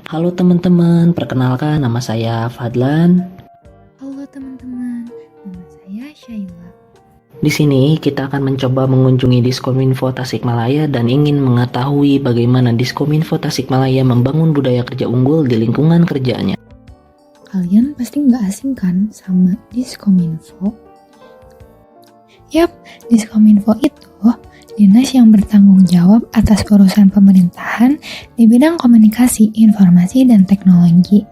Halo teman-teman, perkenalkan nama saya Fadlan. Halo teman-teman, nama saya Shaila. Di sini kita akan mencoba mengunjungi Diskominfo Tasikmalaya dan ingin mengetahui bagaimana Diskominfo Tasikmalaya membangun budaya kerja unggul di lingkungan kerjanya. Kalian pasti nggak asing kan sama Diskominfo? Yap, Diskominfo itu dinas yang bertanggung jawab atas urusan pemerintahan di bidang komunikasi, informasi, dan teknologi.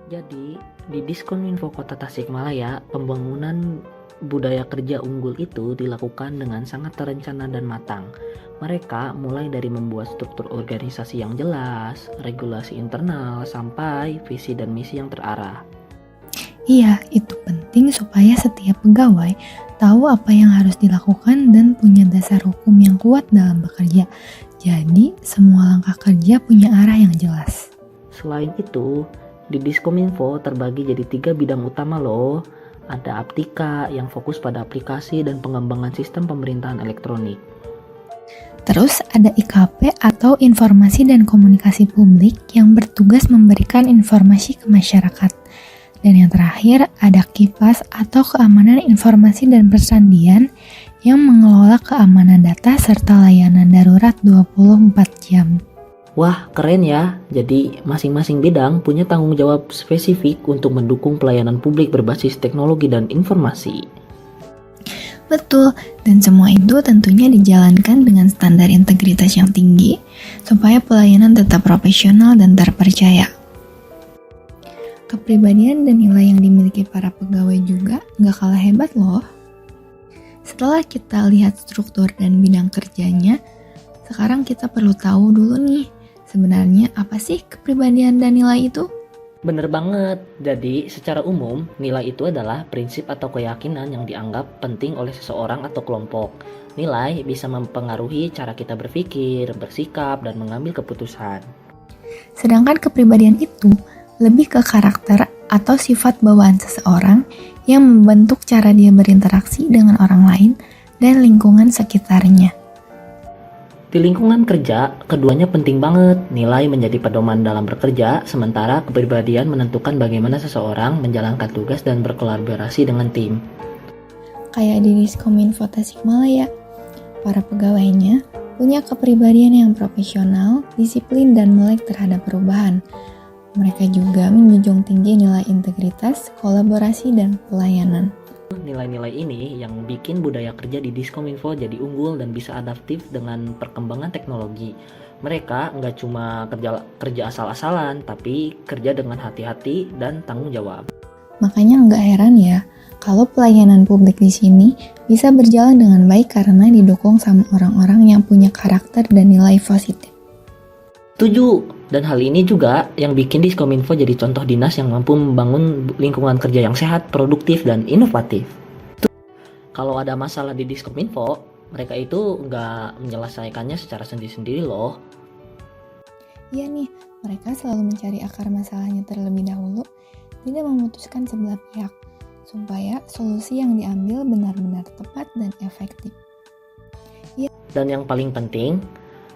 Jadi, di Diskominfo Kota Tasikmalaya, pembangunan budaya kerja unggul itu dilakukan dengan sangat terencana dan matang. Mereka mulai dari membuat struktur organisasi yang jelas, regulasi internal, sampai visi dan misi yang terarah. Iya, itu penting supaya setiap pegawai tahu apa yang harus dilakukan dan punya dasar hukum yang kuat dalam bekerja. Jadi, semua langkah kerja punya arah yang jelas. Selain itu, di Diskominfo terbagi jadi 3 bidang utama loh. Ada Aptika yang fokus pada aplikasi dan pengembangan sistem pemerintahan elektronik. Terus ada IKP atau Informasi dan Komunikasi Publik yang bertugas memberikan informasi ke masyarakat. Dan yang terakhir ada KIPAS atau Keamanan Informasi dan Persandian yang mengelola keamanan data serta layanan darurat 24 jam. Wah, keren ya. Jadi, masing-masing bidang punya tanggung jawab spesifik untuk mendukung pelayanan publik berbasis teknologi dan informasi. Betul, dan semua itu tentunya dijalankan dengan standar integritas yang tinggi supaya pelayanan tetap profesional dan terpercaya. Kepribadian dan nilai yang dimiliki para pegawai juga nggak kalah hebat loh. Setelah kita lihat struktur dan bidang kerjanya, sekarang kita perlu tahu dulu nih, sebenarnya apa sih kepribadian dan nilai itu? Bener banget. Jadi, secara umum, nilai itu adalah prinsip atau keyakinan yang dianggap penting oleh seseorang atau kelompok. Nilai bisa mempengaruhi cara kita berpikir, bersikap, dan mengambil keputusan. Sedangkan kepribadian itu lebih ke karakter atau sifat bawaan seseorang yang membentuk cara dia berinteraksi dengan orang lain dan lingkungan sekitarnya. Di lingkungan kerja, keduanya penting banget. Nilai menjadi pedoman dalam bekerja, sementara kepribadian menentukan bagaimana seseorang menjalankan tugas dan berkolaborasi dengan tim. Kayak di Diskominfo Tasikmalaya, para pegawainya punya kepribadian yang profesional, disiplin, dan melek terhadap perubahan. Mereka juga menjunjung tinggi nilai integritas, kolaborasi, dan pelayanan. Nilai-nilai ini yang bikin budaya kerja di Diskominfo jadi unggul dan bisa adaptif dengan perkembangan teknologi. Mereka nggak cuma kerja asal-asalan, tapi kerja dengan hati-hati dan tanggung jawab. Makanya nggak heran ya, kalau pelayanan publik di sini bisa berjalan dengan baik karena didukung sama orang-orang yang punya karakter dan nilai positif. Setuju, dan hal ini juga yang bikin Diskominfo jadi contoh dinas yang mampu membangun lingkungan kerja yang sehat, produktif, dan inovatif. Kalau ada masalah di Diskominfo, mereka itu nggak menyelesaikannya secara sendiri-sendiri loh. Iya nih, mereka selalu mencari akar masalahnya terlebih dahulu, tidak memutuskan sebelah pihak, supaya solusi yang diambil benar-benar tepat dan efektif. Dan yang paling penting,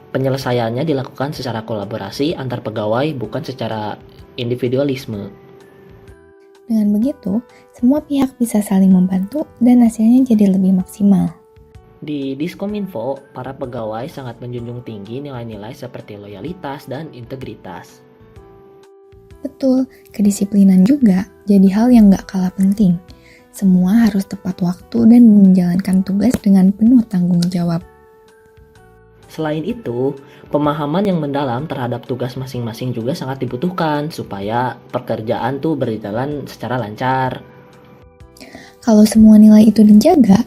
penyelesaiannya dilakukan secara kolaborasi antar pegawai, bukan secara individualisme. Dengan begitu, semua pihak bisa saling membantu dan hasilnya jadi lebih maksimal. Di Diskominfo, para pegawai sangat menjunjung tinggi nilai-nilai seperti loyalitas dan integritas. Betul, kedisiplinan juga jadi hal yang gak kalah penting. Semua harus tepat waktu dan menjalankan tugas dengan penuh tanggung jawab. Selain itu, pemahaman yang mendalam terhadap tugas masing-masing juga sangat dibutuhkan supaya pekerjaan tuh berjalan secara lancar. Kalau semua nilai itu dijaga,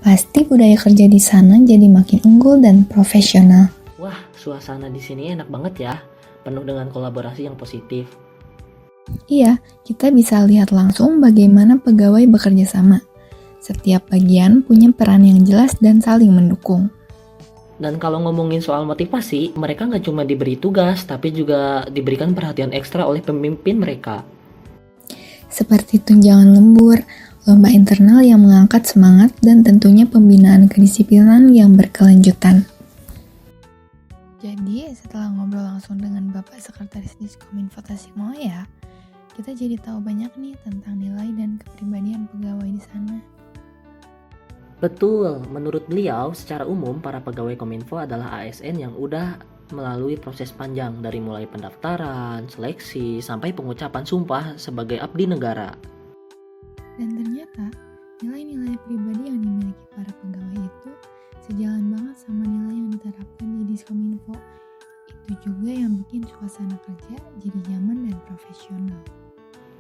pasti budaya kerja di sana jadi makin unggul dan profesional. Wah, suasana di sini enak banget ya, penuh dengan kolaborasi yang positif. Iya, kita bisa lihat langsung bagaimana pegawai bekerja sama. Setiap bagian punya peran yang jelas dan saling mendukung. Dan kalau ngomongin soal motivasi, mereka nggak cuma diberi tugas, tapi juga diberikan perhatian ekstra oleh pemimpin mereka. Seperti tunjangan lembur, lomba internal yang mengangkat semangat, dan tentunya pembinaan kedisiplinan yang berkelanjutan. Jadi setelah ngobrol langsung dengan Bapak Sekretaris Diskominfo Tasikmalaya, kita jadi tahu banyak nih tentang nilai dan kepribadian pegawai di sana. Betul, menurut beliau secara umum para pegawai Kominfo adalah ASN yang udah melalui proses panjang dari mulai pendaftaran, seleksi, sampai pengucapan sumpah sebagai abdi negara. Dan ternyata nilai-nilai pribadi yang dimiliki para pegawai itu sejalan banget sama nilai yang diterapkan di Diskominfo. Itu juga yang bikin suasana kerja jadi nyaman dan profesional.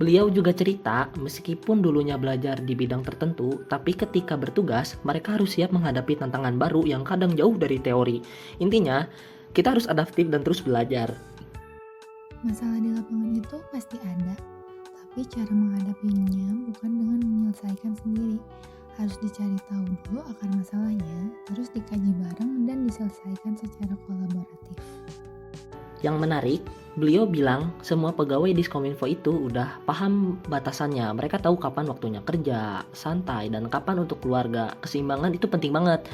Beliau juga cerita, meskipun dulunya belajar di bidang tertentu, tapi ketika bertugas, mereka harus siap menghadapi tantangan baru yang kadang jauh dari teori. Intinya, kita harus adaptif dan terus belajar. Masalah di lapangan itu pasti ada, tapi cara menghadapinya bukan dengan menyelesaikan sendiri. Harus dicari tahu dulu akar masalahnya, terus dikaji bareng dan diselesaikan secara kolaboratif. Yang menarik, beliau bilang semua pegawai Diskominfo itu udah paham batasannya. Mereka tahu kapan waktunya kerja, santai, dan kapan untuk keluarga. Keseimbangan itu penting banget.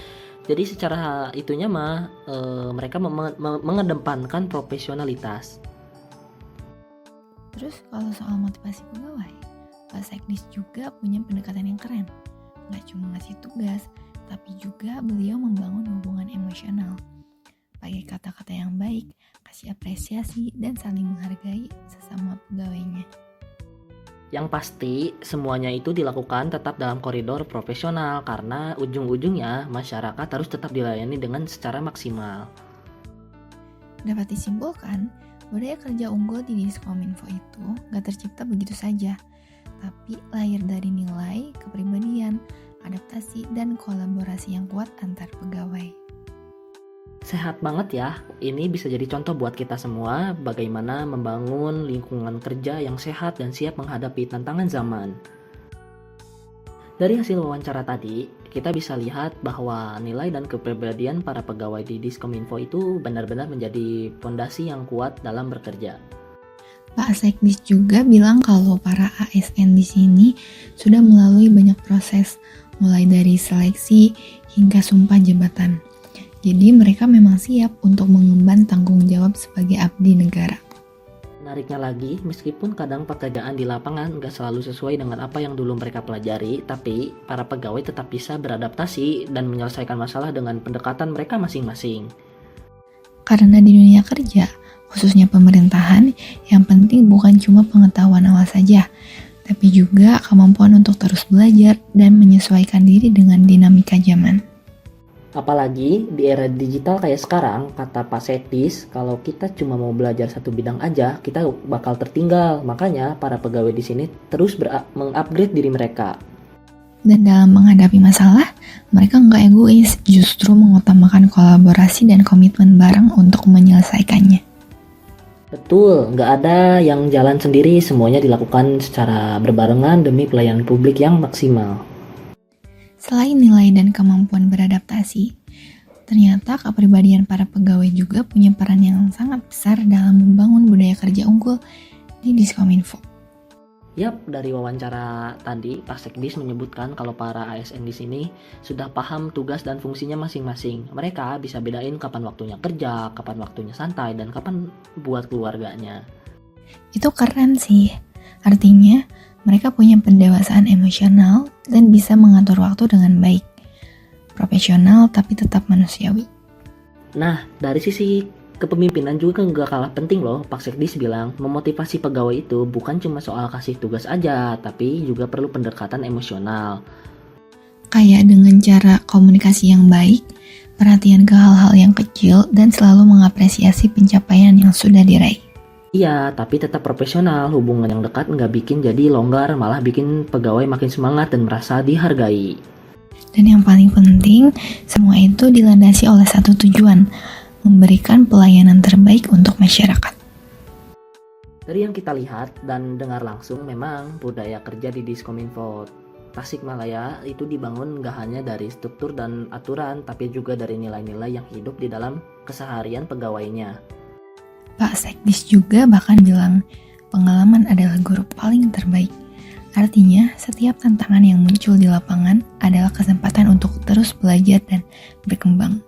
Jadi secara itunya mereka mengedepankan profesionalitas. Terus kalau soal motivasi pegawai, Pak Sekdis juga punya pendekatan yang keren. Nggak cuma ngasih tugas, tapi juga beliau membangun hubungan emosional. Pakai kata-kata yang baik, kasih apresiasi, dan saling menghargai sesama pegawainya. Yang pasti, semuanya itu dilakukan tetap dalam koridor profesional karena ujung-ujungnya masyarakat harus tetap dilayani dengan secara maksimal. Dapat disimpulkan, budaya kerja unggul di Diskominfo itu nggak tercipta begitu saja, tapi lahir dari nilai, kepribadian, adaptasi, dan kolaborasi yang kuat antar pegawai. Sehat banget ya, ini bisa jadi contoh buat kita semua bagaimana membangun lingkungan kerja yang sehat dan siap menghadapi tantangan zaman. Dari hasil wawancara tadi, kita bisa lihat bahwa nilai dan kepribadian para pegawai di Diskominfo itu benar-benar menjadi fondasi yang kuat dalam bekerja. Pak Sekdis juga bilang kalau para ASN di sini sudah melalui banyak proses, mulai dari seleksi hingga sumpah jabatan. Jadi mereka memang siap untuk mengemban tanggung jawab sebagai abdi negara. Menariknya lagi, meskipun kadang pekerjaan di lapangan nggak selalu sesuai dengan apa yang dulu mereka pelajari, tapi para pegawai tetap bisa beradaptasi dan menyelesaikan masalah dengan pendekatan mereka masing-masing. Karena di dunia kerja, khususnya pemerintahan, yang penting bukan cuma pengetahuan awal saja, tapi juga kemampuan untuk terus belajar dan menyesuaikan diri dengan dinamika zaman. Apalagi di era digital kayak sekarang, kata Pak Sekdis, kalau kita cuma mau belajar satu bidang aja, kita bakal tertinggal. Makanya para pegawai di sini terus mengupgrade diri mereka. Dan dalam menghadapi masalah, mereka nggak egois, justru mengutamakan kolaborasi dan komitmen bareng untuk menyelesaikannya. Betul, nggak ada yang jalan sendiri, semuanya dilakukan secara berbarengan demi pelayanan publik yang maksimal. Selain nilai dan kemampuan beradaptasi, ternyata kepribadian para pegawai juga punya peran yang sangat besar dalam membangun budaya kerja unggul di Diskominfo. Yap, dari wawancara tadi, Pak Sekdis menyebutkan kalau para ASN di sini sudah paham tugas dan fungsinya masing-masing. Mereka bisa bedain kapan waktunya kerja, kapan waktunya santai, dan kapan buat keluarganya. Itu keren sih. Artinya, mereka punya pendewasaan emosional dan bisa mengatur waktu dengan baik. Profesional tapi tetap manusiawi. Nah, dari sisi kepemimpinan juga nggak kalah penting loh. Pak Sekdis bilang, memotivasi pegawai itu bukan cuma soal kasih tugas aja, tapi juga perlu pendekatan emosional. Kayak dengan cara komunikasi yang baik, perhatian ke hal-hal yang kecil, dan selalu mengapresiasi pencapaian yang sudah diraih. Iya, tapi tetap profesional. Hubungan yang dekat nggak bikin jadi longgar, malah bikin pegawai makin semangat dan merasa dihargai. Dan yang paling penting, semua itu dilandasi oleh satu tujuan, memberikan pelayanan terbaik untuk masyarakat. Dari yang kita lihat dan dengar langsung, memang budaya kerja di Diskominfo Tasikmalaya itu dibangun nggak hanya dari struktur dan aturan, tapi juga dari nilai-nilai yang hidup di dalam keseharian pegawainya. Pak Sekdis juga bahkan bilang, pengalaman adalah guru paling terbaik. Artinya, setiap tantangan yang muncul di lapangan adalah kesempatan untuk terus belajar dan berkembang.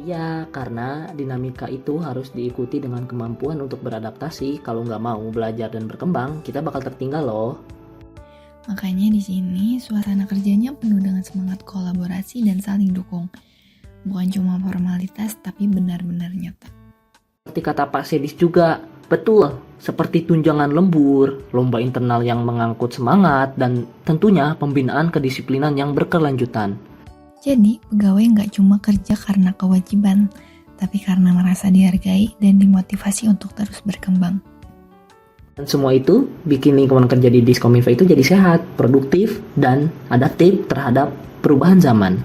Iya, karena dinamika itu harus diikuti dengan kemampuan untuk beradaptasi. Kalau nggak mau belajar dan berkembang, kita bakal tertinggal loh. Makanya di sini suasana kerjanya penuh dengan semangat kolaborasi dan saling dukung. Bukan cuma formalitas, tapi benar-benar nyata. Seperti kata Pak Sedis juga, betul, seperti tunjangan lembur, lomba internal yang mengangkut semangat, dan tentunya pembinaan kedisiplinan yang berkelanjutan. Jadi, pegawai nggak cuma kerja karena kewajiban, tapi karena merasa dihargai dan dimotivasi untuk terus berkembang. Dan semua itu bikin lingkungan kerja di Diskominfo itu jadi sehat, produktif, dan adaptif terhadap perubahan zaman.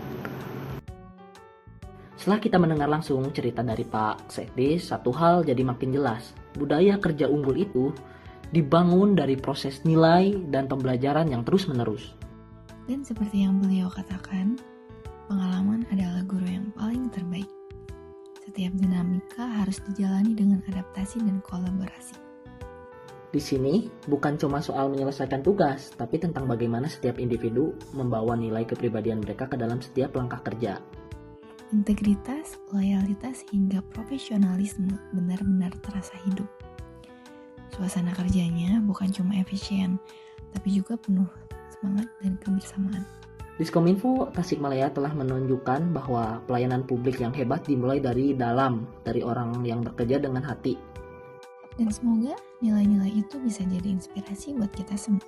Setelah kita mendengar langsung cerita dari Pak Sedis, satu hal jadi makin jelas. Budaya kerja unggul itu dibangun dari proses nilai dan pembelajaran yang terus-menerus. Dan seperti yang beliau katakan, pengalaman adalah guru yang paling terbaik. Setiap dinamika harus dijalani dengan adaptasi dan kolaborasi. Di sini bukan cuma soal menyelesaikan tugas, tapi tentang bagaimana setiap individu membawa nilai kepribadian mereka ke dalam setiap langkah kerja. Integritas, loyalitas, hingga profesionalisme benar-benar terasa hidup. Suasana kerjanya bukan cuma efisien, tapi juga penuh semangat dan kebersamaan. Diskominfo Tasikmalaya telah menunjukkan bahwa pelayanan publik yang hebat dimulai dari dalam, dari orang yang bekerja dengan hati. Dan semoga nilai-nilai itu bisa jadi inspirasi buat kita semua.